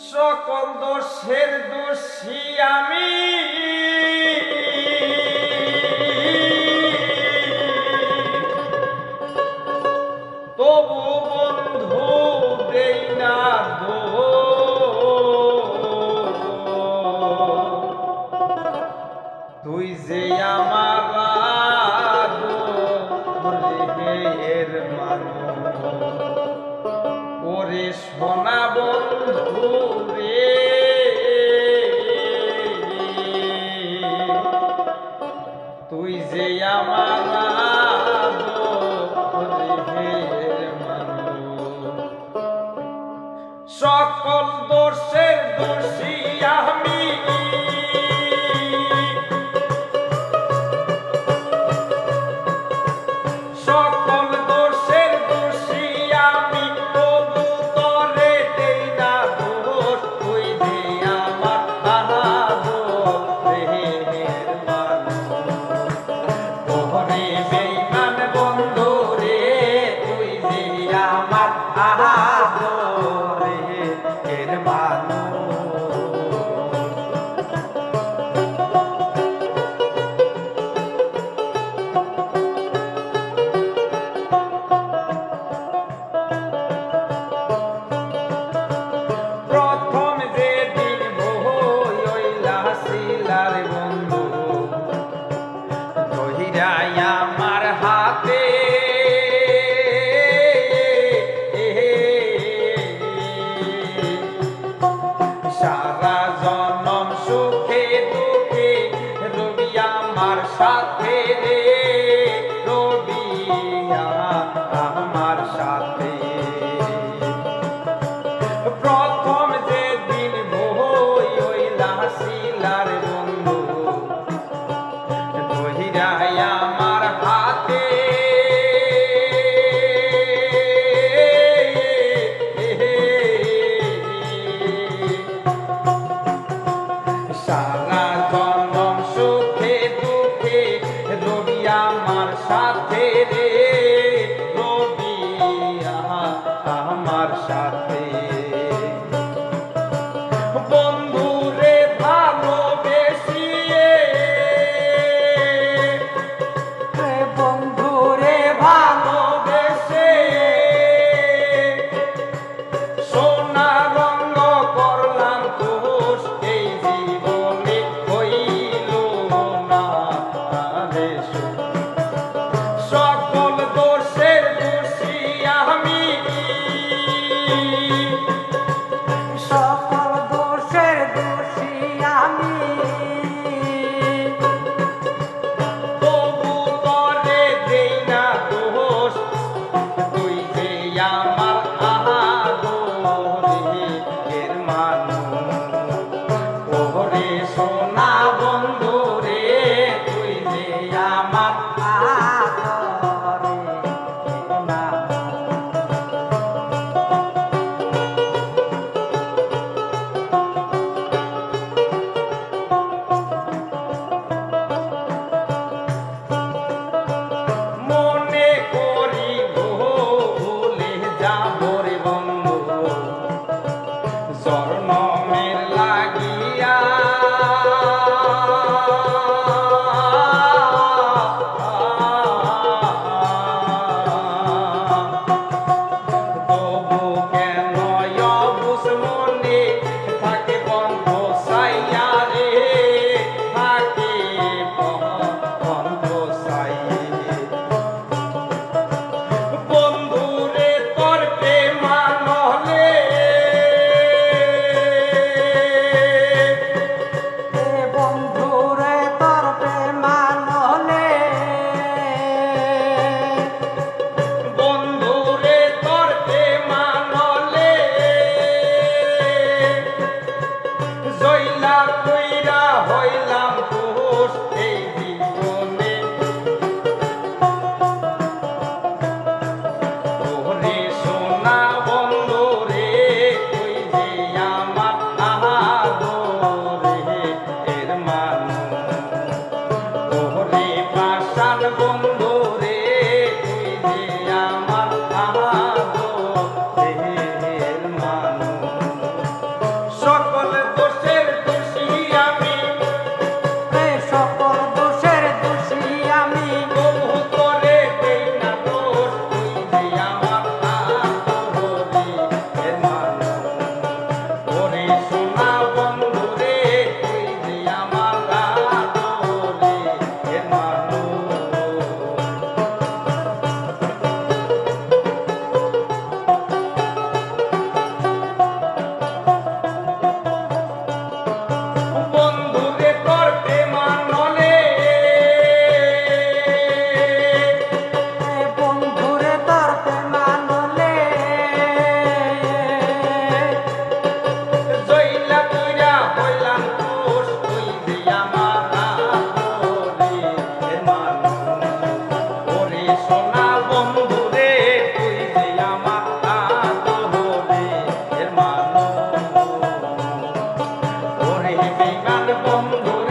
সকল দোষের দোষী আমি, তবু বন্ধু দেই না তুই যে আমার আদরের মানুষ। ওরে সোনা বন্ধু রে, তুই যে আমার আদরের মানুষ। সকল দোষের দোষী আমি, সকল দোষের দোষী আমি, তবু তরে দেই না দোষ। তুই যে আমার আদরের মানুষ। ওরে বেঈমান বন্ধু রে, তুই যে আমার আদরের মানুষ। প্রথম যেদিন বইলা ছিলার বন্ধু, ধইরাই আমার হাতে সারা জনম সুখে দুঃখে রবি আমার সাথে রে, রবি আমার সাথে। প্রথম যেদিন বইলা ছিলার বন্ধু, ধইরাই আমার হাতে সারা জনম সুখে দুঃখে রবি আমার সাথে রে, রবি আমার সাথে। বন্ধুরে ভালোবেসিয়ে, বন্ধুরে ভালোবেসে সোনা রঙ করলাম দোষ। এই জীবনে হইল না রে সুখ। সকল দোষের দোষী আমি, সকল দোষের দোষী আমি, তবু তরে দেই না দোষ। তুই যে আমার আদরের মানুষ। ওরে সোনা বন্ধু রে, তুই যে আমার আদরের মানুষ। মনে করি ভুলে যাব রে বন্ধু, জনমের লাগিয়া তবু কেন অবুঝ মনে থাকে বন্ধ সাইয়া রে, থাকে বন্ধ সাই। বন্ধুরে তোর প্রেম আনলে বেঈমান বন্ধুর